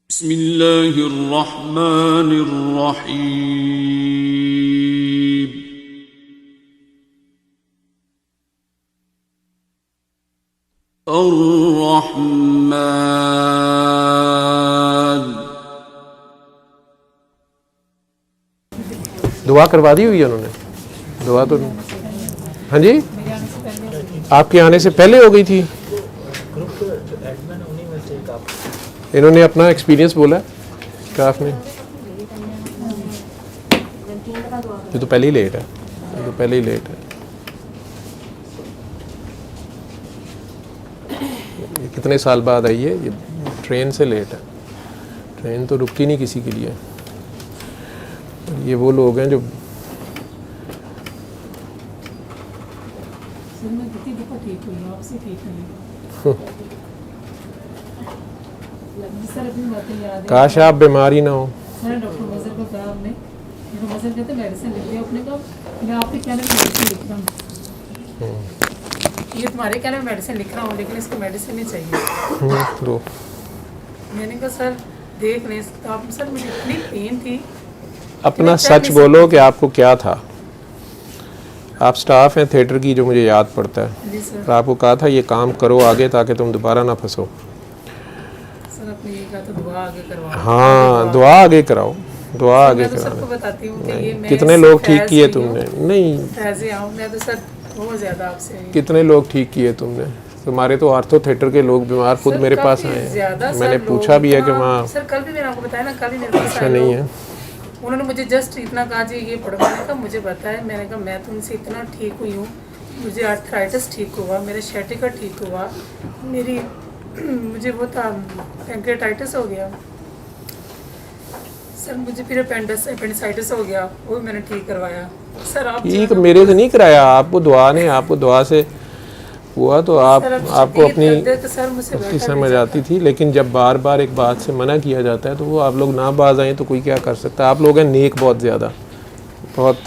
बिस्मिल्लाहिर्रहमानिर्रहीम। अर्रहमान। दुआ करवा दी हुई है उन्होंने? दुआ तो नहीं। हाँ जी, आपके आने से पहले हो गई थी। इन्होंने अपना एक्सपीरियंस बोला स्टाफ ने। ये तो पहले ही लेट है, ये तो पहले ही लेट है। ये कितने साल बाद आई है? ये ट्रेन से लेट है। ट्रेन तो रुकती नहीं किसी के लिए। ये वो लोग हैं जो काश आप बीमारी ना हो। ये तुम्हारे कहने में मेडिसिन लिख रहा हूँ, लेकिन इसको मेडिसिन नहीं चाहिए। दो। मैंने कहा सर देख लें तो आप, सर मुझे इतनी पेन थी। अपना सच बोलो कि आपको क्या था। आप स्टाफ हैं थिएटर की, जो मुझे याद पड़ता है। जी सर। और आपको कहा था ये काम करो आगे ताकि तुम दोबारा ना फंसो। सर आपने ये कहा तो दुआ आगे करवाओ। हाँ, दुआ आगे कराओ, दुआ आगे मैं तो सबको कराओ। बताती हूँ कि ये मैं कितने लोग ठीक किए तुमने? नहीं, ऐसे आऊँ मैं तो सर बहुत ज़्यादा आपसे। कितने लोग ठीक किए तुमने? तुम्हारे तो आर्थो थिएटर के लोग बीमार खुद मेरे पास आए हैं। मैंने पूछा भी है कि वहाँ सर कल भी मैंने आपको बताया ना, कल ही मेरे पास अच्छा नहीं है। उन्होंने मुझे जस्ट इतना कहा जी ये पढ़वाने का मुझे बताया। मैंने कहा मैं तुमसे इतना ठीक हुई हूँ, मुझे आर्थराइटिस ठीक हुआ, मेरे शैटिका ठीक हुआ, मेरी मुझे वो था पैंक्रेटाइटिस हो गया सर, मुझे फिर अपेंडिसाइटिस हो गया, वो भी मैंने ठीक करवाया सर। आप ठीक मेरे से नहीं कराया, आपको दुआ ने, आपको दुआ से हुआ तो आपको अपनी उसकी समझ आती थी। लेकिन जब बार बार एक बात से मना किया जाता है तो वो आप लोग ना बाज आएँ तो कोई क्या कर सकता है। आप लोग हैं नेक बहुत ज़्यादा, बहुत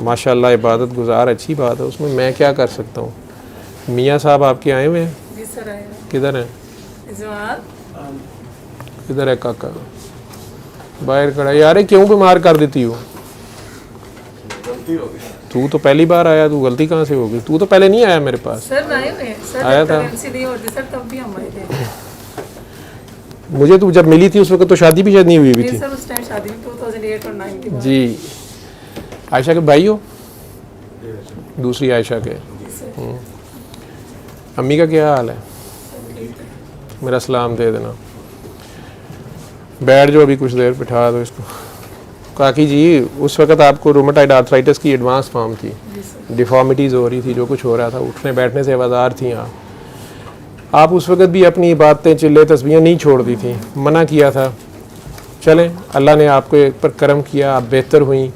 माशाल्लाह इबादत गुजार, अच्छी बात है, उसमें मैं क्या कर सकता हूँ। मियाँ साहब आपके आए हुए हैं? जी सर आए। किधर हैं? किधर है काका? बाहर खड़ा। यार क्यों बीमार कर देती हो? तू तो पहली बार आया, तू गलती कहाँ से होगी? तू तो पहले नहीं आया मेरे पास। सर आए हुए सर, आया था सर तब भी हम आए थे। मुझे तू जब मिली थी उस वक्त तो शादी भी शायद नहीं हुई थी सर, उस टाइम शादी 2008 और 9 की बात। जी। आयशा के भाई हो? दूसरी आयशा के। अम्मी का क्या हाल है? मेरा सलाम दे देना। बैठ जाओ अभी कुछ देर, बिठा दो इसको। काकी जी, उस वक्त आपको रूमेटॉइड आर्थराइटिस की एडवांस फॉर्म थी, डिफॉर्मिटीज़ हो रही थी, जो कुछ हो रहा था, उठने बैठने से आवाज़ार थी आप उस वक्त भी अपनी इबादतें चिल्ले तस्बीहें नहीं छोड़ दी थी, मना किया था। चलें, अल्लाह ने आपको एक पर करम किया, आप बेहतर हुई,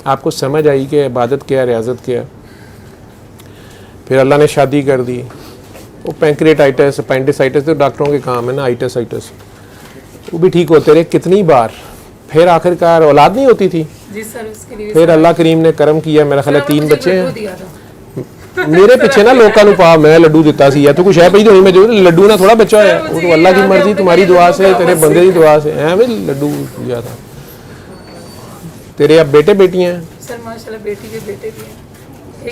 आपको समझ आई कि इबादत क्या, रियाजत क्या। फिर अल्लाह ने शादी कर दी। वो पैंक्रेटाइटिस, अपेंडिसाइटिस तो डॉक्टरों के काम है ना, आइटिस, वो भी ठीक होते रहे कितनी बार। फिर आखिरकार औलाद नहीं होती थी। जी सर, उसके लिए फिर अल्लाह करीम ने करम किया, मेरा ख्याल है 3 बच्चे हैं। मेरे पीछे ना लोगों को पा मैं लड्डू दिता सी, या तो कुछ है पई तो मैं जो लड्डू ना थोड़ा बच्चा है, वो तो अल्लाह की मर्जी, तुम्हारी दुआ से, तेरे बंदे की दुआ से है। भाई लड्डू दिया था। तेरे अब बेटे बेटियां हैं? सर माशाल्लाह बेटी के बेटे भी हैं।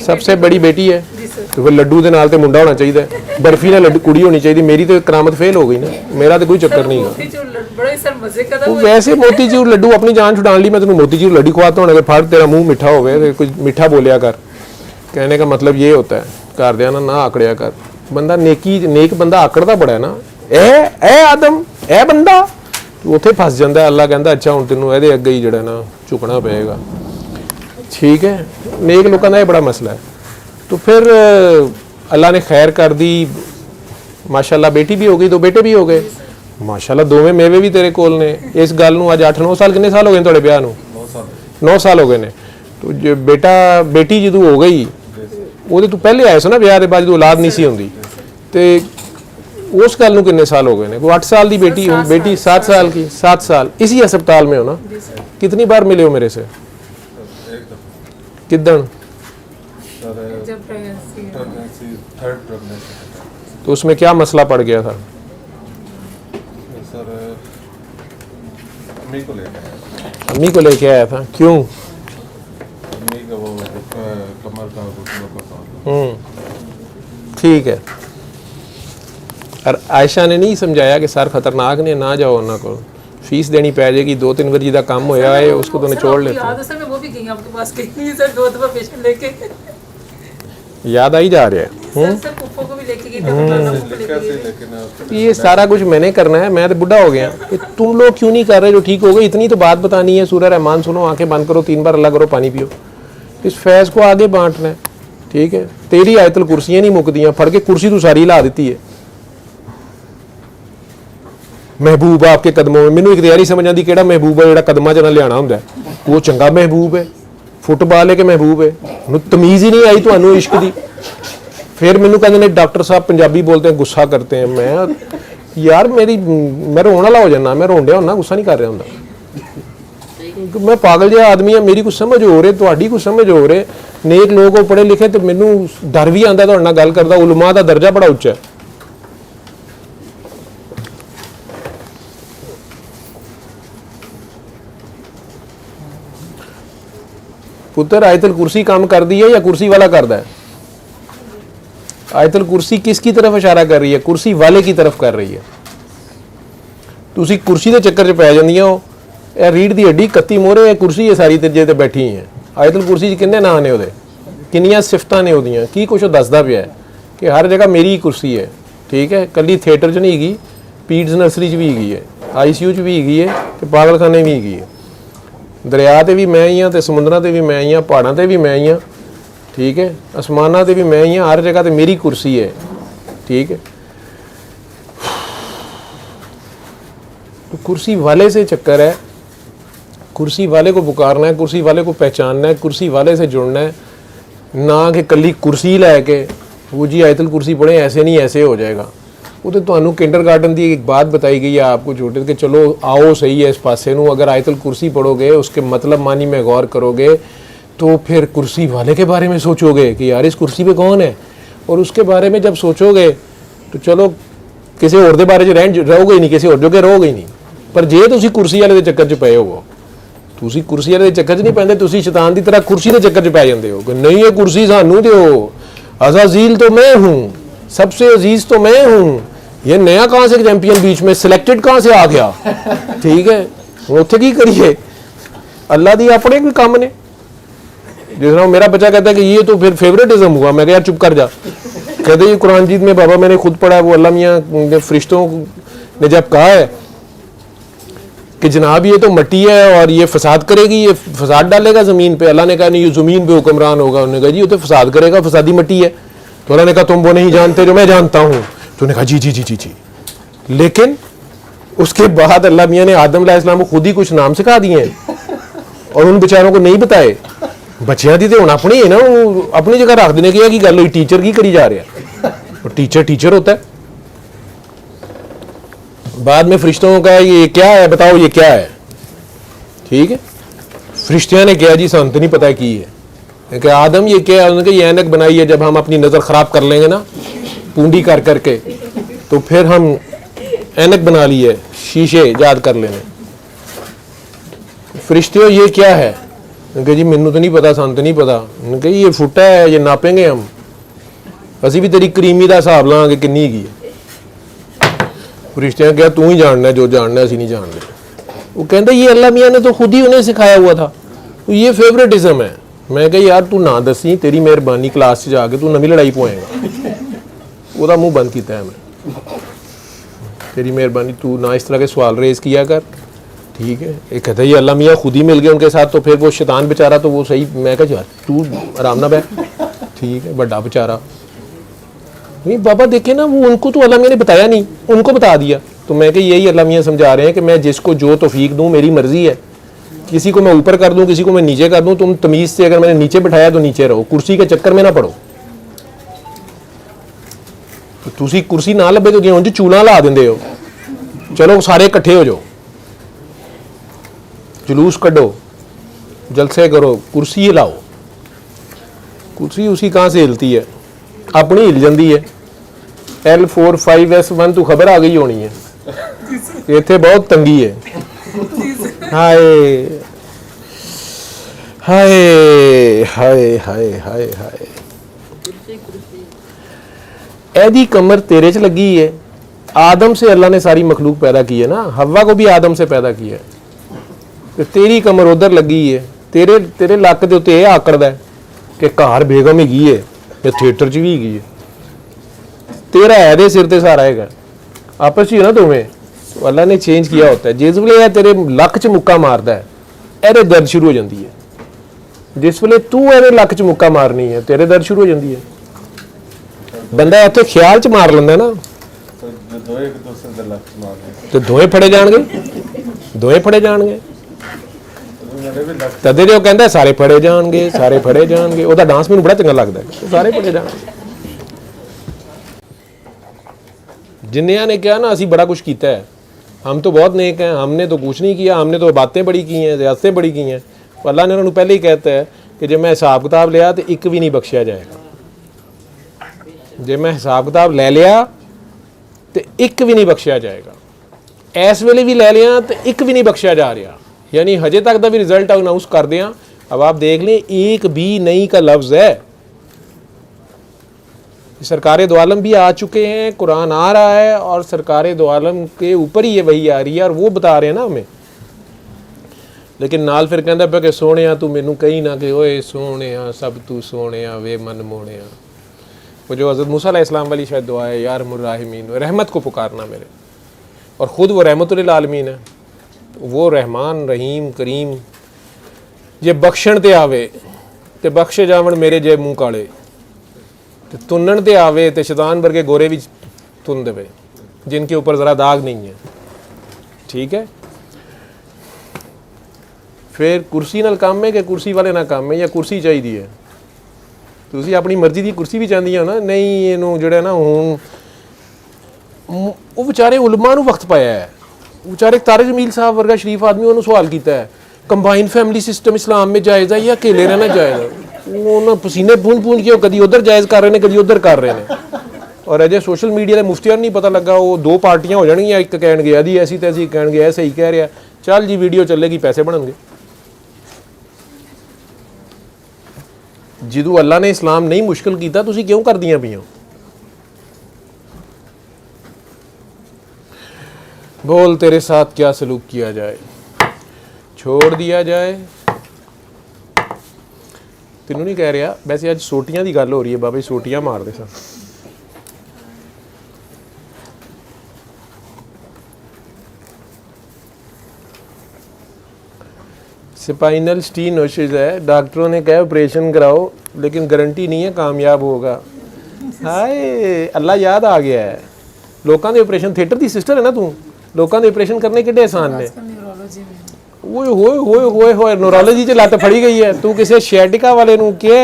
सबसे बड़ी बेटी है जी सर। तो फिर लड्डू के नाल ते मुंडा होना चाहिए, बर्फी ना लड्डू कुड़ी होनी चाहिए। मेरी तो करामत फेल हो गई ना, मेरा तो कोई चक्कर नहीं है। बड़े सर मजे का था वो वैसे मोतीचूर लड्डू अपनी जान छुड़ाने ली, मैं तेन मोतीचूर लड्डू खवाता हूँ, फड़ तेरा मुंह मिठा हो गया, कुछ मीठा बोलिया कर। कहने का मतलब ये होता है घर दे ना आकड़िया कर। बंदा नेक बंदा आकड़ता बड़ा है ना, ए आदम ए बंदा उत्थे फस जाता है। अल्लाह कहता अच्छा हुण तेनों इहदे अगे ही जिहड़ा ना झुकना पएगा। ठीक है, नेक लोगों का ये बड़ा मसला है। तो फिर अल्लाह ने खैर कर दी, माशाल्लाह बेटी भी हो गई, 2 बेटे भी हो गए माशाल्लाह। दोवें मेवे भी तेरे कोल ने। इस गल नूं अज 8-9 साल, कितने साल हो गए तुहाडे ब्याह नूं? 9 साल हो गए ने। तो जो बेटी जदों हो गई ਉਹਦੇ ਤੋਂ ਪਹਿਲੇ ਆਏ ਸੋ ਨਾ ਵਿਆਹ ਦੇ ਬਾਅਦ, ਜਦੋਂ ਔਲਾਦ नहीं सी ਹੁੰਦੀ, ਤੇ उस गल नूं कितने साल हो गए ने? वो 8 साल की बेटी, बेटी 7 साल की। 7 साल इसी अस्पताल में हो ना? कितनी बार मिले हो मेरे से? किदन? Third pregnancy. तो उसमें क्या मसला पड़ गया था? सर अम्मी को लेकर आया। अम्मी को लेके आया था, क्यों? अम्मी का वो कमर का घुटनों का प्रॉब्लम। ठीक है। और आयशा ने नहीं समझाया कि सर खतरनाक ने, ना जाओ ना को फीस देनी पै जाएगी, 2-3 बार जिदा काम होया है उसको तो निचोड़ लेते हैं। सर मैं वो भी गई आपके पास गई सर 2 दफा पेशेंट लेके, याद आई जा रहा है। सर पुप्पो को भी लेके गई थी। लेकिन ये सारा कुछ मैंने करना है, मैं तो बुढ़ा हो गया। ये तुम लोग क्यों नहीं कर रहे जो ठीक हो गए? इतनी तो बात बतानी है, सूरह रहमान सुनो, आंखें बंद करो, 3 बार अल्लाह करो, पानी पियो। इस फैज़ को आगे बांटना है, ठीक है? तेरी आयतल कुर्सियाँ नहीं मुकदियाँ, फड़ के कुर्सी तू सारी ला देती है। महबूब आपके कदमों में, मैनू एक तैयारी समझ आती कि महबूब है जो कदमां च ना लियाना हुंदा, वो चंगा महबूब है, फुटबाल है कि महबूब है? मैनू तमीज़ ही नहीं आई तुहानू इश्क दी। फिर मैनू कहते हैं डॉक्टर साहब पंजाबी बोलते हैं, गुस्सा करते हैं। मैं यार मैं रोने वाला हो जाना, मैं रोंडिया होना, गुस्सा नहीं कर रहा होंदा। मैं पागल जिहा आदमी है, मेरी कुछ समझ हो रही, तुहाडी कुछ समझ हो रही। नेक लोग हो, पढ़े लिखे, तो मैनू डर भी आंदा तुहाडे नाल गल करदा। उलमा दा दर्जा बड़ा उच्चा है। पुत्र आयतल कुर्सी काम कर दी है या कुर्सी वाला करता है? आयतल कुर्सी किसकी तरफ इशारा कर रही है? कुर्सी वाले की तरफ कर रही है। तुसी कुर्सी के चक्कर च पै जांदियां हो। यह रीढ़ की हड्डी 31 मोहरे कुर्सी है सारी तेजे ते बैठी है। आयतल कुर्सी च किन्ने नाम ने उहदे, किन्नियां सिफतां ने उहदियां, की कुछ दसदा पिया है कि हर जगह मेरी ही कुर्सी है, ठीक है? कल्ली थिएटर च नहीं हैगी, पीड्स नर्सरी च भी हैगी है, ICU च भी हैगी है, ते पागलखाने भी हैगी है। दरिया ते भी मैं ही हाँ, तो समुद्रां ते भी मैं ही हाँ, पहाड़ां ते भी मैं ही हाँ, ठीक है? आसमानां ते भी मैं ही हाँ, हर जगह ते मेरी कुर्सी है, ठीक है? तो कुर्सी वाले से चक्कर है, कुर्सी वाले को पुकारना है, कुर्सी वाले को पहचानना है, कुर्सी वाले से जुड़ना है, ना कि कल्ली कुर्सी लैके वो जी आयतल कुर्सी पढ़े ऐसे नहीं ऐसे हो जाएगा। वो तो तुहानू किंडरगार्टन की एक बात बताई गई है आपको छोटे कि चलो आओ सही है इस पासे नू, अगर आयतल कुर्सी पढ़ोगे उसके मतलब मानी में गौर करोगे तो फिर कुर्सी वाले के बारे में सोचोगे कि यार इस कुर्सी पे कौन है, और उसके बारे में जब सोचोगे तो चलो किसी और दे बारे च रहोगे ही नहीं, किसी और जोगे रहोगे ही नहीं। पर जे तुसी कुर्सी वाले दे चक्कर च पए हो, तुसी कुर्सी वाले दे चक्कर च नहीं पैंदे, तुसी शैतान की तरह कुर्सी के चक्कर च पै जांदे हो कि नहीं ये कुर्सी सानू दिओ, अज़ाज़ील तो मैं हूँ, सबसे अजीज तो मैं हूँ, ये नया कहाँ से चैंपियन बीच में सिलेक्टेड कहाँ से आ गया, ठीक है? उत्थे की करिए, अल्लाह दी अपने कोई काम ने। जिस तरह मेरा बच्चा कहता है कि ये तो फिर फेवरेटिज्म हुआ, मैं कहा यार चुप कर जा। कहते ये कुरान जीत में बाबा मैंने खुद पढ़ा है, वो अल्लाह मियाँ ने फरिश्तों ने जब कहा है कि जनाब ये तो मट्टी है और ये फसाद करेगी, ये फसाद डालेगा ज़मीन पे, अल्लाह ने कहा नहीं ये ज़मीन पे हुक्मरान होगा। उन्होंने कहा जी ये तो फसाद करेगा, फसादी मट्टी है। तो अल्लाह ने कहा तुम वो नहीं जानते जो मैं जानता हूँ। तो उन्होंने कहा जी जी जी जी जी। लेकिन उसके बाद अल्लाह मियाँ ने आदम अलैहिस्सलाम को खुद ही कुछ नाम सिखा दिए हैं और उन बेचारों को नहीं बताए। बच्चियां दी तो हुण अपनी है ना, वो अपनी जगह रख देने की गल हुई, टीचर की करी जा रहा है, टीचर टीचर होता है। बाद में फरिश्तों का ये क्या है बताओ, ये क्या है, ठीक है? फरिश्तियां ने कहा जी संत नहीं पता की है कि आदम ये क्या है? उन्होंने कहा ये ऐनक बनाई है, जब हम अपनी नज़र ख़राब कर लेंगे ना पूंडी कर करके तो फिर हम ऐनक बना ली है, शीशे याद कर लेने। फरिश्तियों ये क्या है? उनके जी मैनू तो नहीं पता, संत नहीं पता। उनके ये फुटा है, ये नापेंगे हम, असी भी तेरी करीमी का हिसाब लाँगे किन्नी हैगी है। फरिश्तियां क्या तू ही जानना है, जो जानना है असी नहीं जानते। वो कहते ये अल्लाह मियाँ ने तो खुद ही उन्हें सिखाया हुआ था, तो ये फेवरेटिज्म है। मैं कहा यार तू ना दसी, तेरी मेहरबानी, क्लास से जाके तू नवी लड़ाई पवाएगा। वो मुँह बंद किया है मैं, तेरी मेहरबानी तू ना इस तरह के सवाल रेज किया कर, ठीक है? एक कहता है ये अल्लाह मियाँ खुद ही मिल गए उनके साथ, तो फिर वो शैतान बेचारा तो वो सही। मैं कहा यार तू आराम ना बैठ, ठीक है? बड़ा बेचारा नहीं बाबा देखे ना, वो उनको तो अल्लाह मियाँ ने बताया नहीं, उनको बता दिया। तो मैं कि यही अल्लाह मियाँ समझा रहे हैं कि मैं जिसको जो तौफीक दूँ मेरी मर्जी है, किसी को मैं ऊपर कर दूँ, किसी को मैं नीचे कर दूँ। तुम तमीज़ से अगर मैंने नीचे बिठाया तो नीचे रहो, कुर्सी के चक्कर में ना पड़ो। तो तुसी कुर्सी ना लभे तो उंज चूला ला देंदे हो, चलो सारे इकट्ठे हो जाओ, जुलूस कढ़ो, जलसे करो, कुर्सी हिलाओ। कुर्सी उसी कहाँ से हिलती है? अपनी हिल जाती है। L4 5S1 तो खबर आ गई होनी है, ਇੱਥੇ ਬਹੁਤ ਤੰਗੀ ਹੈ। ਹਾਏ ਹਾਏ ਹਾਏ ਹਾਏ ਹਾਏ ਹਾਏ, ऐदी कमर तेरे च लगी है। आदम से अल्लाह ने सारी मखलूक पैदा की है ना, हवा को भी आदम से पैदा किया है, तो तेरी कमर उधर लगी है। तेरे तेरे लक के उत्ते यह आकड़दा है कि घर बेगम हैगी है या थिएटर च भी हैगी है, तेरा ऐदे सिर ते सारा हैगा, आपस च ना दोवें। अल्लाह ने चेंज किया होता है। जिस वेले तेरे लक च मुक्का मारदा है एदे दर्द शुरू हो जाती है, जिस वेले तू एदे लक च मुक्का मारनी है तेरे दर्द शुरू हो जाती है। बंदा इत्थे ख्याल च मार लैंदा ना तो दोए फड़े जाणगे, दोए फड़े जाणगे। तदे जो कहंदा सारे फड़े जाणगे, सारे फड़े जाणगे, ओहदा डांस मैनूं बड़ा चंगा लगदा है, सारे फड़े जाणगे। जिन्नियां ने कहा ना असीं बड़ा कुछ कीता है, हम तो बहुत नेक हैं, हमने तो कुछ नहीं किया, हमने तो बातें बड़ी की हैं, सियासतें बड़ी की हैं। अल्लाह ने उन्होंने पहले ही कहता है कि जब मैं हिसाब किताब लिया तो एक भी नहीं बख्शिया जाएगा। जे मैं हिसाब किताब लै लिया तो एक भी नहीं बख्शिया जाएगा। इस वेले भी लै लिया तो एक भी नहीं बख्शिया जा रहा, यानी हजे तक का भी रिजल्ट अनाउंस कर दिया। अब आप देख लें, एक भी नहीं का लफ्ज़ है। सरकार दो आलम भी आ चुके हैं, कुरान आ रहा है और सरकार दो आलम के ऊपर ही ये वही आ रही है और वो बता रहे हैं ना हमें। लेकिन नाल फिर कहता पे कि सोने तू मैनू कही ना कि ओए सोने सब तू सोने वे मन मोने। वो जो हज़रत मूसा अलैहिस्सलाम वाली शायद दुआ है, यार मुर्राहिमीन, रहमत को पुकारना मेरे, और ख़ुद वो रहमतुल आलमीन है। वो रहमान रहीम करीम जे बख्शण ते आवे तो बख्शे जावन मेरे जे मूँह काले, तो तुनण ते आवे तो शैतान वर्गे गोरे भी तुन देवे जिनके ऊपर ज़रा दाग नहीं है। ठीक है, फिर कुर्सी नाल काम है कि कुर्सी वाले ना काम है, या कुर्सी चाहिए है। तुसी अपनी मर्जी की कुर्सी भी चाहती हो ना, नहीं इनू जोड़ा ना हूँ वो बेचारे उलमा नू वक्त पाया है। बेचारे तारिक जमील साहब वर्गा शरीफ आदमी उन्होंने सवाल किया है, कंबाइन फैमिली सिस्टम इस्लाम में जायज़ है या अकेले रहना जायज़ है। उन्होंने पसीने बूंद बूंद के कभी उधर जायज़ कर रहे हैं कभी उधर कर रहे हैं। और अजय सोशल मीडिया के मुफ्तियां नहीं पता लगा, वो दो पार्टियां हो जाएंगियां, एक कह गया जी ऐसी तैसी, कह गया ऐसे ही कह रहा, चल जी वीडियो चलेगी, पैसे बनणगे। जिदू अल्लाह ने इस्लाम नहीं मुश्किल किया, तुसी क्यों कर दियां पईयां? बोल तेरे साथ क्या सलूक किया जाए, छोड़ दिया जाए? तेनू नहीं कह रहा, वैसे अज सोटियां की गल हो रही है, बाबा जी सोटियां मारते सन। स्पाइनल स्टीनोसिस है, डॉक्टरों ने कहा ऑपरेशन कराओ, लेकिन गारंटी नहीं है कामयाब होगा। हाय अल्लाह याद आ गया है। लोगों के ऑपरेशन, थिएटर की सिस्टर है ना तू, लोगों के ऑपरेशन करने किड्डे आसान ने। ओए होए होए होए होए, न्यूरोलॉजी च लत फड़ी गई है। तू किसी शैटिका वाले नू क्या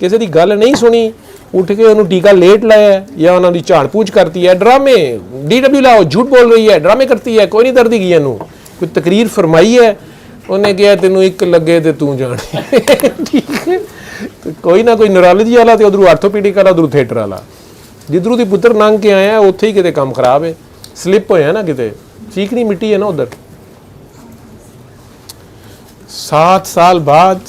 किसी की गल नहीं सुनी, उठ के उन्होंने टीका लेट लाया या उन्होंने झाड़ पूछ करती है, ड्रामे DW लाओ, झूठ बोल रही है, ड्रामे करती है, कोई नहीं दर्द गई इनू, कोई तकरीर फरमाई है, उन्हें कहा तेनों एक लगे तो तू जाने। ठीक है, तो कोई ना कोई न्यूरोलॉजी वाला तो उधरों आर्थोपीडिक वाला, उधरों थिएटर वाला, जिधरों दी पुत्र नंग के आया उत्थे ही किते काम खराब है, स्लिप होया ना किते, चीकनी मिट्टी है ना उधर। 7 साल बाद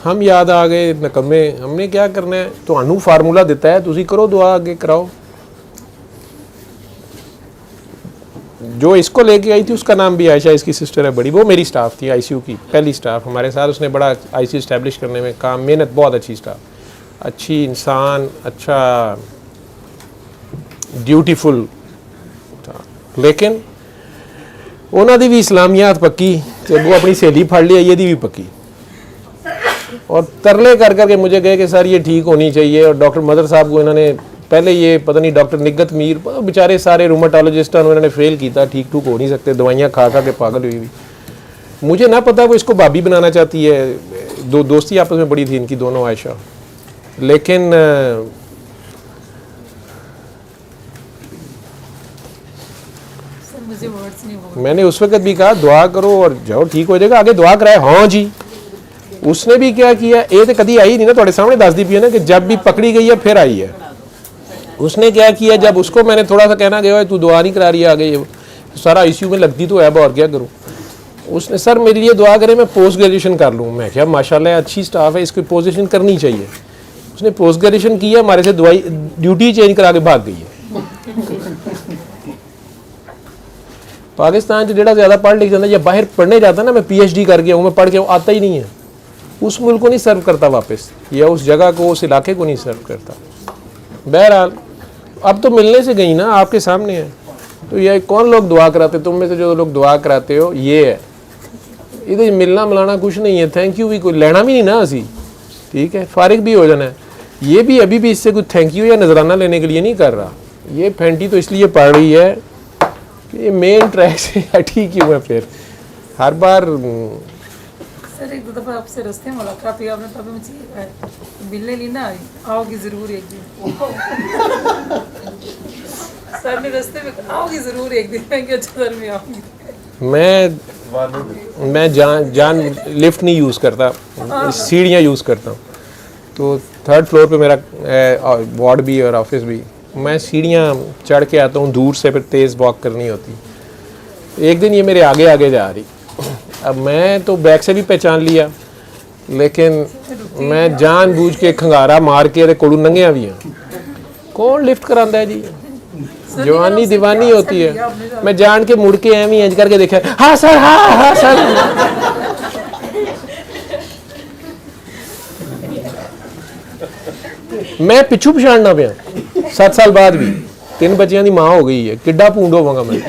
हम याद आ गए नकम्मे, हमने क्या करना है, तो फार्मूला दिता है, तुसी करो दुआ, आगे कराओ। जो इसको लेके आई थी उसका नाम भी आयशा, इसकी सिस्टर है बड़ी, वो मेरी स्टाफ थी ICU की, पहली स्टाफ हमारे साथ। उसने बड़ा ICU इस्टेब्लिश करने में काम, मेहनत, बहुत अच्छी स्टाफ, अच्छी इंसान, अच्छा ड्यूटीफुल था। लेकिन उन्होंने भी इस्लामियात पक्की, तो वो अपनी सहेली फड़ लिया, ये भी पक्की, और तरले कर करके मुझे कहे कि सर ये ठीक होनी चाहिए। और डॉक्टर मदर साहब को इन्होंने पहले, ये पता नहीं डॉक्टर निगत मीर, बेचारे सारे रूमाटोलॉजिस्ट उन्होंने फेल किया, ठीक ठूक हो नहीं सकते, दवाइयाँ खा खा के पागल हुई हुई। मुझे ना पता वो इसको भाभी बनाना चाहती है, दोस्ती आपस में बड़ी थी इनकी दोनों, आयशा। लेकिन मुझे वर्ड्स नहीं बोल। मैंने उस वक्त भी कहा दुआ करो और जाओ, ठीक हो जाएगा, आगे दुआ कराए। हाँ जी, उसने भी क्या किया, ये तो कभी आई नहीं ना, थोड़े सामने दस दी पी है ना, कि जब भी पकड़ी गई है फिर आई है। उसने क्या किया, जब उसको मैंने थोड़ा सा कहना गया तू दुआ नहीं करा रही है आगे, सारा आईसीयू में लगती तो है, और क्या करूँ। उसने सर मेरे लिए दुआ करें मैं पोस्ट ग्रेजुएशन कर लूँ। मैं क्या माशाल्लाह अच्छी स्टाफ है, इसकी पोस्ट ग्रेजुएशन करनी चाहिए। उसने पोस्ट ग्रेजुएशन की है, हमारे से दवाई ड्यूटी चेंज करा के भाग गई है। पाकिस्तान से जेड़ा ज़्यादा पढ़ लिख जाता या बाहर पढ़ने जाता ना, मैं PhD करके आऊँ, मैं पढ़ के आता ही नहीं है, उस मुल्क को नहीं सर्व करता वापस, या उस जगह को, उस इलाके को नहीं सर्व करता। बहरहाल अब तो मिलने से गई ना, आपके सामने है। तो ये कौन लोग दुआ कराते, तुम में से जो लोग दुआ कराते हो ये है, इधर मिलना मिलाना कुछ नहीं है, थैंक यू भी कोई लेना भी नहीं ना असी, ठीक है, फारिग भी हो जाना है। ये भी अभी भी इससे कुछ थैंक यू या नजराना लेने के लिए नहीं कर रहा। ये फैंटी तो इसलिए पढ़ रही है कि ये मेन ट्रैक से हटी क्यों है, फिर हर बार। सर एक दो दफ़ा आपसे रास्ते में मुलाकात हुई, आपने तभी मुझे मिलने नहीं ना आई, आओगी ज़रूर एक दिन। सर ने रास्ते में आओगी ज़रूर एक दिन, मैं क्या सर में आऊँगी। मैं जान लिफ्ट नहीं यूज़ करता, सीढ़ियाँ यूज़ करता हूँ। तो 3rd फ्लोर पे मेरा वार्ड भी और ऑफिस भी, मैं सीढ़ियाँ चढ़ के आता हूँ दूर से, फिर तेज़ वॉक करनी होती। एक दिन ये मेरे आगे आगे जा रही, अब मैं तो बैक से भी पहचान लिया, लेकिन मैं जानबूझ के खंगारा मार के कोलू नंगिया भी हैं। कौन लिफ्ट करांदा है जी, जवानी दीवानी होती है। मैं जान के मुड़ के एवं इंज करके देखा, हाँ सर, हाँ सर। मैं पिछू पछाड़ना पिया 7 साल बाद भी, 3 बच्चियां दी मां हो गई है, किड्डा पूंड होवांगा मैं।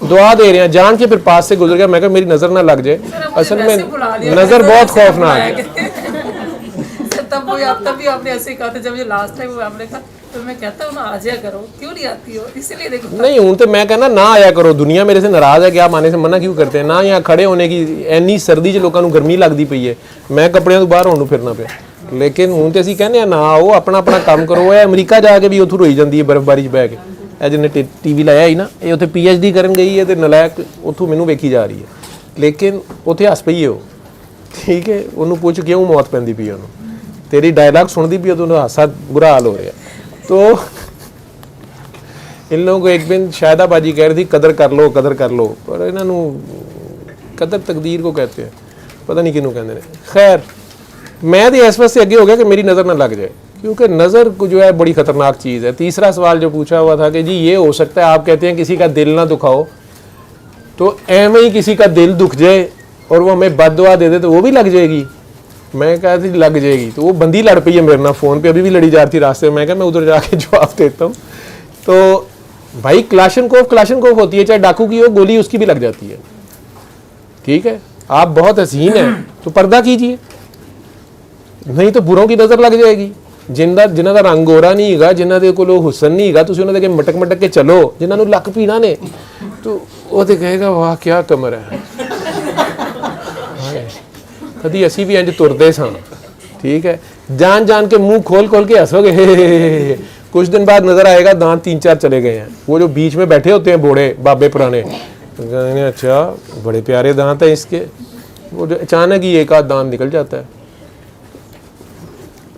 दुआ दे रहे हैं, जान के फिर पास से गुजर गया। मैं कहा मेरी नजर ना लग जाए, असल में नजर बहुत खौफनाक है। तभी आपने ऐसे कहा था जब ये लास्ट टाइम आपने कहा, तो मैं कहता हूँ ना आ जाया करो, क्यों नहीं आती हो, इसीलिए देखो। नहीं हूँ तो मैं कहना ना आया करो, दुनिया मेरे से नाराज है कि आप आने से मना क्यों करते हैं ना। यहाँ खड़े होने की इन्नी सर्दी च लोगों को गर्मी लगती पई है, मैं कपड़ियां तो बाहर होने फिरना पे। लेकिन हूँ तो असीं कहने ना आओ, अपना अपना काम करो। ये अमरीका जाके भी उथों रोई जाती है बर्फबारी बह के। ਇਹ ਜਿਹਨੇ टीवी ਲਾਇਆ ਹੀ ਨਾ, ਇਹ ਉੱਥੇ PhD ਕਰਨ ਗਈ ਹੈ ਤੇ ਨਲਾਇਕ ਉੱਥੋਂ ਮੈਨੂੰ ਵੇਖੀ ਜਾ ਰਹੀ ਹੈ। ਲੇਕਿਨ ਉੱਥੇ ਹੱਸ ਪਈ ਉਹ, ਠੀਕ ਹੈ, ਉਹਨੂੰ ਪੁੱਛ ਕਿਉਂ ਮੌਤ ਪੈਂਦੀ ਪਈ ਉਹਨੂੰ, ਤੇਰੀ ਡਾਇਲੌਗ ਸੁਣਦੀ ਪਈ ਉਹਨੂੰ ਹਾਸਾ बुरा हाल हो रहा। तो इन लोगों को एक दिन शायदाबाजी कह रही थी कदर कर लो, कदर कर लो, पर इन्हों कदर तकदीर को कहते हैं, पता नहीं किनू कहते हैं। खैर मैं तो इस वास्ते अगे हो गया कि मेरी नज़र ना लग जाए, क्योंकि नज़र को जो है बड़ी ख़तरनाक चीज़ है। तीसरा सवाल जो पूछा हुआ था कि जी ये हो सकता है, आप कहते हैं किसी का दिल ना दुखाओ, तो एवं ही किसी का दिल दुख जाए और वो हमें बददुआ दे दे तो वो भी लग जाएगी। मैं कहा थी लग जाएगी, तो वो बंदी लड़ पई है मेरे ना फ़ोन पे, अभी भी लड़ी जा रही थी रास्ते में। मैं कहा मैं उधर जाके जवाब देता हूँ। तो भाई क्लाशनकोफ होती है, चाहे डाकू की हो, गोली उसकी भी लग जाती है, ठीक है। आप बहुत हसीन हैं तो पर्दा कीजिए, नहीं तो बुरों की नज़र लग जाएगी। जिन्हां दा रंग गोरा नहीं हैगा, जिन्हां दे कोल हुसन नहीं हैगा, तुसीं उन्हां दे मटक मटक के चलो, जिन्हां नूं लक पीना ने, तो वो तो कहेगा वाह क्या कमर है। कभी असी भी इंज तुरते सां, ठीक है, जान जान के मुंह खोल खोल के हंसोगे। कुछ दिन बाद नजर आएगा दांत 3-4 चले गए हैं। वो जो बीच में बैठे होते हैं बूढ़े बाबे पुराने, अच्छा बड़े प्यारे दांत हैं इसके, वो जो अचानक ही एक आध दांत निकल जाता है,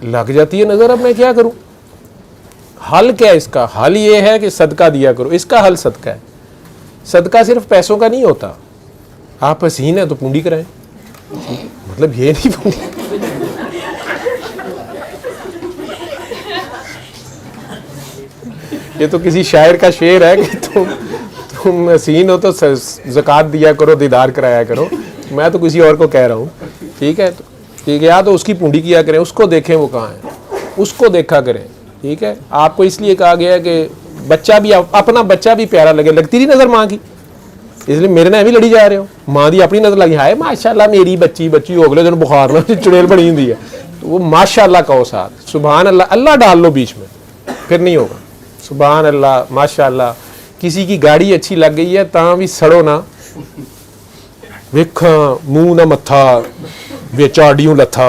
लग जाती है नजर। अब मैं क्या करूं? हल क्या है इसका? हल ये है कि सदका दिया करो। इसका हल सदका है। सदका सिर्फ पैसों का नहीं होता। आप हसीन है तो पूंडी कराएं, मतलब ये नहीं पूंडी। ये तो किसी शायर का शेर है कि तुम हसीन हो तो ज़कात दिया करो, दीदार कराया करो। मैं तो किसी और को कह रहा हूँ, ठीक है। ठीक है, या तो उसकी पूंडी किया करें, उसको देखें वो कहाँ है, उसको देखा करें, ठीक है। आपको इसलिए कहा गया है कि बच्चा भी, अपना बच्चा भी प्यारा लगे। लगती रही नज़र माँ की, इसलिए मेरे नाल भी लड़ी जा रहे हो। माँ की अपनी नज़र लगी, हाय माशाल्लाह मेरी बच्ची हो अगले दिन बुखार ना चुड़ैल बनी हुई है, तो वो माशाल्लाह कहो साथ, सुभान अल्लाह, अल्लाह डाल लो बीच में, फिर नहीं होगा। सुभान अल्लाह माशाल्लाह। किसी की गाड़ी अच्छी लग गई है तां भी सड़ो ना, वेखा मूँह ना मत्था बिच आडियों लत्था,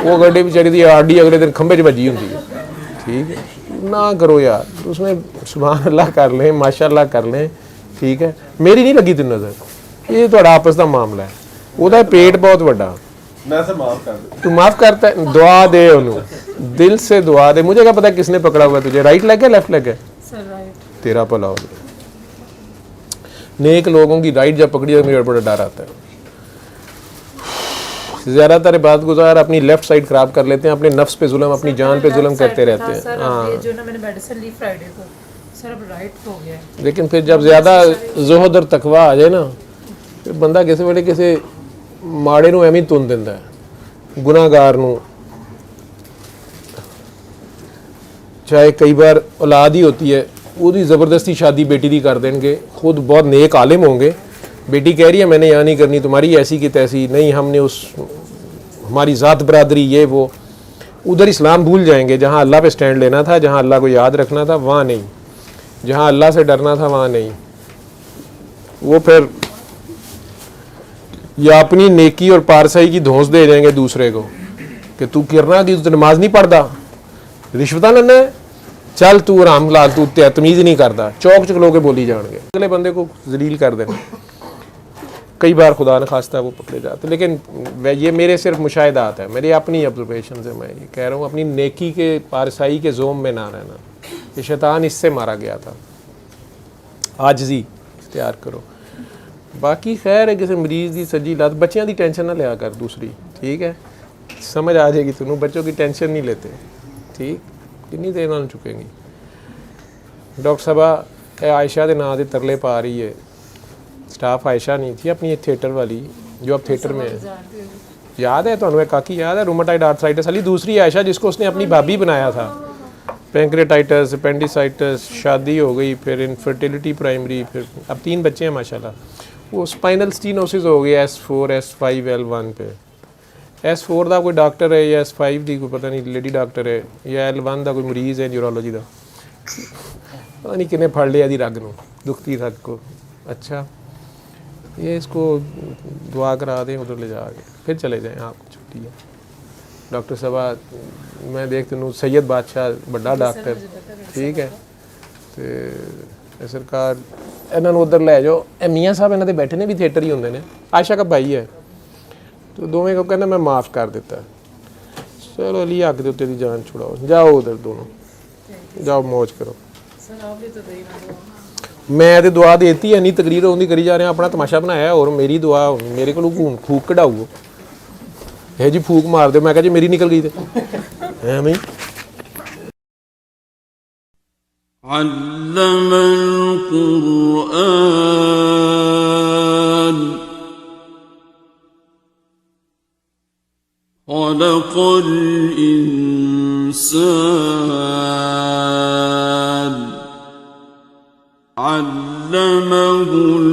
वो गड्डी बेचारी दी आडी अगले दिन खंबे च बजी होंगी है, ठीक है। ना करो यार, उसमें सुभान अल्लाह कर लें, माशाल्लाह कर लें, ठीक है। मेरी नहीं लगी तेन नज़र, ये तो आपस का मामला है। ਉਹਦਾ पेट बहुत बड़ा, तू माफ करता है, दुआ दे उन्होंने, दिल से दुआ दे। मुझे क्या पता किसने पकड़ा हुआ तुझे, राइट लेग है लेफ्ट लेग है, सर राइट। तेरा भला हो गया। नेक लोगों की राइट जब पकड़ी तो मुझे बड़ा डर आता है। ज़्यादातर बात गुजार अपनी लेफ्ट साइड खराब कर लेते हैं, अपने नफ्स पे जुल्म, अपनी जान पे जुल्म करते रहते हैं। सर अब ये जो ना मैंने मेडिसिन ली फ्राइडे को, सर अब राइट हो गया है। लेकिन फिर जब ज़्यादा ज़ुहद और तकवा आ जाए ना, फिर बंदा किसी वेले किसी माड़े नूं एवें तुन दिंदा है, गुनाहगार नूं। चाहे कई बार औलाद ही होती है, उसकी ज़बरदस्ती शादी बेटी दी कर देंगे, खुद बहुत नेक आलिम होंगे, बेटी कह रही है मैंने यहाँ नहीं करनी, तुम्हारी ऐसी की तैसी नहीं, हमने उस हमारी ज़ात बरादरी ये वो, उधर इस्लाम भूल जाएंगे। जहाँ अल्लाह पे स्टैंड लेना था, जहाँ अल्लाह को याद रखना था वहाँ नहीं, जहाँ अल्लाह से डरना था वहाँ नहीं। वो फिर या अपनी नेकी और पारसाई की धौंस दे देंगे दूसरे को कि तू किरना की तू नमाज नहीं पढ़ता, रिश्वत लेना है, चल तू आराम लाल, तू तमीज़ नहीं करता, चौक चकलो के बोली जाएंगे, अगले बंदे को जलील कर देना। कई बार खुदा न खास्ता वो पकड़े जाते, लेकिन ये मेरे सिर्फ मुशाहिदात है, मेरी अपनी ऑब्जर्वेशन से मैं ये कह रहा हूँ, अपनी नेकी के पारसाई के जोम में ना रहना। ये शैतान इससे मारा गया था, आजजी इख्तियार करो। बाकी खैर है, किसी मरीज़ की सजी लात बच्चों की टेंशन ना लिया कर दूसरी, ठीक है, समझ आ जाएगी तुनू, बच्चों की टेंशन नहीं लेते, ठीक, कितनी देर उन्होंने चुकेंगी। डॉक्टर साहबा आयशा के नाम से तरले पा रही है, स्टाफ आयशा नहीं थी अपनी थिएटर वाली जो अब थिएटर में है, याद है तुम्हें काकी, याद है रूमेटाइड आर्थराइटिस वाली दूसरी आयशा जिसको उसने अपनी भाभी बनाया था, पैंक्रेटाइटिस, अपेंडिसाइटिस, शादी हो गई, फिर इनफर्टिलिटी प्राइमरी, फिर अब 3 बच्चे हैं माशाल्लाह। वो स्पाइनल स्टीनोसिस हो गया S4 S5 L1 पे, S4 का कोई डॉक्टर है या S5 की कोई पता नहीं लेडी डॉक्टर है, या L1 का कोई मरीज़ है न्यूरोलॉजी का, पता नहीं किन्ने फड़ लिया दी रग नूं दुखती रग को। अच्छा ये इसको दुआ करा दें उधर ले जाके फिर चले जाएं, आपको छुट्टी है। डॉक्टर साहब मैं देखते हूँ सैयद बादशाह बड़ा डॉक्टर, ठीक है, तो सरकार इन्होंने उधर लै जाओ, मियाँ साहब इन्होंने बैठे ने भी थिएटर ही होंगे ने, आयशा का भाई है, तो दोवें को कहना मैं माफ़ कर दिता, चलो अली हक के उत्ते दी जान छुड़ाओ, जाओ उधर दोनों जाओ मौज करो। मैं तो दुआ देती है, नहीं तकरीर होंगी करी जा रहे हैं, अपना तमाशा बनाया, और मेरी दुआ मेरे को फूक कढ़ाओ है जी, फूक मार दो, मैं कहा जी मेरी निकल गई तो मैं अल्लमल कुरआन खलक़ल इंसान अल्लमहुल